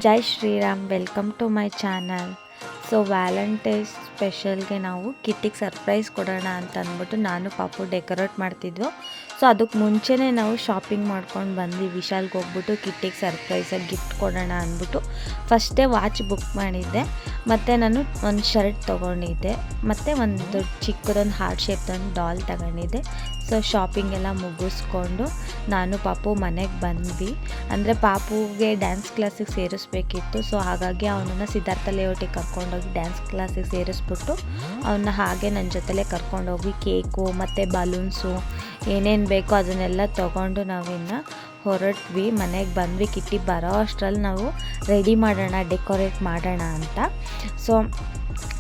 Jai Shriram, welcome to my channel. So Valentine's ಸ್ಪೆಷಲ್ಗೆ ನಾವು ಕಿಟ್ಟಿಗೆ ಸರ್ಪ್ರೈಸ್ ಕೊಡೋಣ ಅಂತ ಅಂದ್ಬಿಟ್ಟು ನಾನು ಪಾಪು ಡೆಕೋರೇಟ್ ಮಾಡ್ತಿದ್ವು. ಸೊ ಅದಕ್ಕೆ ಮುಂಚೆನೇ ನಾವು ಶಾಪಿಂಗ್ ಮಾಡ್ಕೊಂಡು ಬಂದ್ವಿ. ವಿಶಾಲ್ಗೆ ಹೋಗ್ಬಿಟ್ಟು ಕಿಟ್ಟಿಗೆ ಸರ್ಪ್ರೈಸಾಗಿ ಗಿಫ್ಟ್ ಕೊಡೋಣ ಅಂದ್ಬಿಟ್ಟು ಫಸ್ಟೇ ವಾಚ್ ಬುಕ್ ಮಾಡಿದ್ದೆ, ಮತ್ತು ನಾನು ಒಂದು ಶರ್ಟ್ ತೊಗೊಂಡಿದ್ದೆ, ಮತ್ತು ಒಂದು ಚಿಕ್ಕದೊಂದು ಹಾರ್ಟ್ ಶೇಪ್ದೊಂದು ಡಾಲ್ ತಗೊಂಡಿದ್ದೆ. ಸೊ ಶಾಪಿಂಗ್ ಎಲ್ಲ ಮುಗಿಸ್ಕೊಂಡು ನಾನು ಪಾಪು ಮನೆಗೆ ಬಂದ್ವಿ. ಅಂದರೆ ಪಾಪುಗೆ ಡ್ಯಾನ್ಸ್ ಕ್ಲಾಸಿಗೆ ಸೇರಿಸ್ಬೇಕಿತ್ತು. ಸೊ ಹಾಗಾಗಿ ಅವನನ್ನು ಸಿದ್ಧಾರ್ಥ ಲೇಔಟಿಗೆ ಕರ್ಕೊಂಡೋಗಿ ಡ್ಯಾನ್ಸ್ ಕ್ಲಾಸಿಗೆ ಸೇರಿಸ್ಬಿಟ್ಟು ಅವನ್ನ ಹಾಗೆ ನನ್ನ ಜೊತೆಲೇ ಕರ್ಕೊಂಡೋಗಿ ಕೇಕು ಮತ್ತು ಬಲೂನ್ಸು ಏನೇನು ಬೇಕೋ ಅದನ್ನೆಲ್ಲ ತೊಗೊಂಡು ನಾವಿನ್ನು ಹೊರಟ್ವಿ. ಮನೆಗೆ ಬಂದ್ವಿ. ಕಿಟ್ಟಿ ಬರೋ ಅಷ್ಟರಲ್ಲಿ ನಾವು ರೆಡಿ ಮಾಡೋಣ, ಡೆಕೋರೇಟ್ ಮಾಡೋಣ ಅಂತ. ಸೊ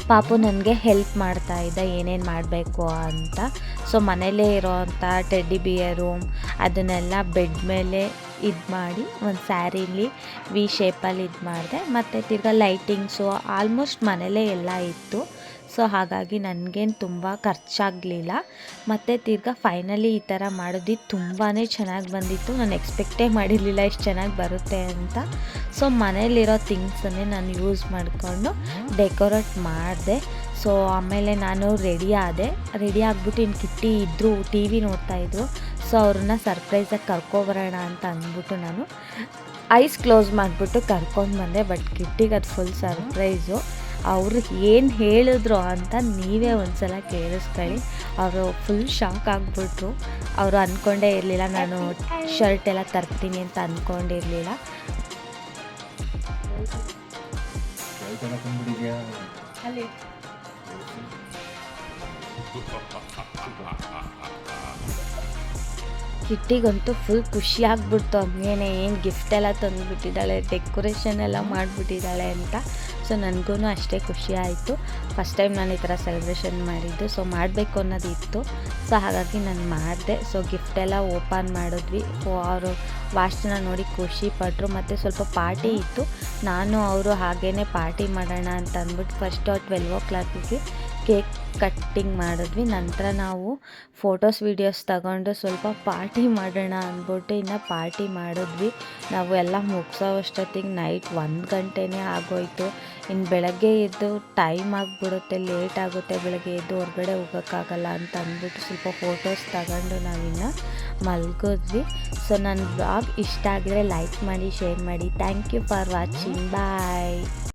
ಪಾಪು ನನಗೆ ಹೆಲ್ಪ್ ಮಾಡ್ತಾಯಿದ್ದ ಏನೇನು ಮಾಡಬೇಕು ಅಂತ. ಸೊ ಮನೇಲೇ ಇರೋವಂಥ ಟೆಡ್ಡಿ ಬಿಯರು ಅದನ್ನೆಲ್ಲ ಬೆಡ್ ಮೇಲೆ ಇದು ಮಾಡಿ ಒಂದು ಸ್ಯಾರಿಲಿ ವಿ ಶೇಪಲ್ಲಿ ಇದು ಮಾಡಿದೆ. ಮತ್ತು ತಿರ್ಗಾ ಲೈಟಿಂಗ್ಸು ಆಲ್ಮೋಸ್ಟ್ ಮನೇಲೇ ಎಲ್ಲ ಇತ್ತು. ಸೊ ಹಾಗಾಗಿ ನನಗೇನು ತುಂಬ ಖರ್ಚಾಗಲಿಲ್ಲ. ಮತ್ತು ತಿರ್ಗಾ ಫೈನಲಿ ಈ ಥರ ಮಾಡಿದ್ವಿ. ತುಂಬಾ ಚೆನ್ನಾಗಿ ಬಂದಿತ್ತು. ನಾನು ಎಕ್ಸ್ಪೆಕ್ಟೇ ಮಾಡಿರಲಿಲ್ಲ ಇಷ್ಟು ಚೆನ್ನಾಗಿ ಬರುತ್ತೆ ಅಂತ. ಸೊ ಮನೇಲಿರೋ ಥಿಂಗ್ಸನ್ನೇ ನಾನು ಯೂಸ್ ಮಾಡಿಕೊಂಡು ಡೆಕೋರೇಟ್ ಮಾಡಿದೆ. ಸೊ ಆಮೇಲೆ ನಾನು ರೆಡಿ ಆಗಿಬಿಟ್ಟು ಇನ್ನು ಕಿಟ್ಟಿ ಇದ್ದರು, ಟಿ ವಿ ನೋಡ್ತಾಯಿದ್ರು. ಸೊ ಅವ್ರನ್ನ ಸರ್ಪ್ರೈಸಾಗಿ ಕರ್ಕೊಬರೋಣ ಅಂತ ಅಂದ್ಬಿಟ್ಟು ನಾನು ಐಸ್ ಕ್ಲೋಸ್ ಮಾಡಿಬಿಟ್ಟು ಕರ್ಕೊಂಡು ಬಂದೆ. ಬಟ್ ಕಿಟ್ಟಿಗೆ ಅದು ಫುಲ್ ಸರ್ಪ್ರೈಸು. ಅವರು ಏನು ಹೇಳಿದ್ರು ಅಂತ ನೀವೇ ಒಂದು ಸಲ ಕೇಳಿಸ್ಕೊಳ್ಳಿ. ಅವರು ಫುಲ್ ಶಾಕ್ ಆಗಿಬಿಟ್ರು. ಅವರು ಅಂದ್ಕೊಂಡೇ ಇರಲಿಲ್ಲ ನಾನು ಶರ್ಟ್ ಎಲ್ಲ ತರ್ತೀನಿ ಅಂತ ಅಂದ್ಕೊಂಡಿರಲಿಲ್ಲ. ಕಿಟ್ಟಿಗಂತೂ ಫುಲ್ ಖುಷಿ ಆಗ್ಬಿಡ್ತು. ಅದೇನೇ ಏನು ಗಿಫ್ಟ್ ಎಲ್ಲ ತಂದುಬಿಟ್ಟಿದ್ದಾಳೆ, ಡೆಕೋರೇಷನ್ ಎಲ್ಲ ಮಾಡಿಬಿಟ್ಟಿದ್ದಾಳೆ ಅಂತ. ಸೊ ನನಗೂ ಅಷ್ಟೇ ಖುಷಿ ಆಯಿತು. ಫಸ್ಟ್ ಟೈಮ್ ನಾನು ಈ ಥರ ಸೆಲೆಬ್ರೇಷನ್ ಮಾಡಿದ್ದು. ಸೊ ಮಾಡಬೇಕು ಅನ್ನೋದಿತ್ತು. ಸೊ ಹಾಗಾಗಿ ನಾನು ಮಾಡಿದೆ. ಸೊ ಗಿಫ್ಟೆಲ್ಲ ಓಪನ್ ಮಾಡಿದ್ವಿ. ಅವರು ವಾಚ್ನ ನೋಡಿ ಖುಷಿ ಪಟ್ಟರು. ಮತ್ತು ಸ್ವಲ್ಪ ಪಾರ್ಟಿ ಇತ್ತು. ನಾನು ಅವರು ಹಾಗೇ ಪಾರ್ಟಿ ಮಾಡೋಣ ಅಂತ ಅಂದ್ಬಿಟ್ಟು ಫಸ್ಟು 12 o'clock ಕೇಕ್ ಕಟ್ಟಿಂಗ್ ಮಾಡಿದ್ವಿ. ನಂತರ ನಾವು ಫೋಟೋಸ್ ವೀಡಿಯೋಸ್ ತಗೊಂಡು ಸ್ವಲ್ಪ ಪಾರ್ಟಿ ಮಾಡೋಣ ಅಂದ್ಬಿಟ್ಟು ಇನ್ನು ಪಾರ್ಟಿ ಮಾಡಿದ್ವಿ. ನಾವು ಎಲ್ಲ ಮುಗಿಸೋ ಅಷ್ಟೊತ್ತಿಗೆ ನೈಟ್ 1 ಗಂಟೆನೇ ಆಗೋಯಿತು. ಇನ್ನು ಬೆಳಗ್ಗೆ ಎದ್ದು ಟೈಮ್ ಆಗಿಬಿಡುತ್ತೆ, ಲೇಟ್ ಆಗುತ್ತೆ, ಬೆಳಗ್ಗೆ ಎದ್ದು ಹೊರಗಡೆ ಹೋಗೋಕ್ಕಾಗಲ್ಲ ಅಂತ ಅಂದ್ಬಿಟ್ಟು ಸ್ವಲ್ಪ ಫೋಟೋಸ್ ತಗೊಂಡು ನಾವಿನ್ನು ಮಲ್ಗಿದ್ವಿ. ಸೊ ನನ್ನ ಬ್ಲಾಗ್ ಇಷ್ಟ ಆಗಿದ್ರೆ ಲೈಕ್ ಮಾಡಿ, ಶೇರ್ ಮಾಡಿ. Thank you for watching. Bye.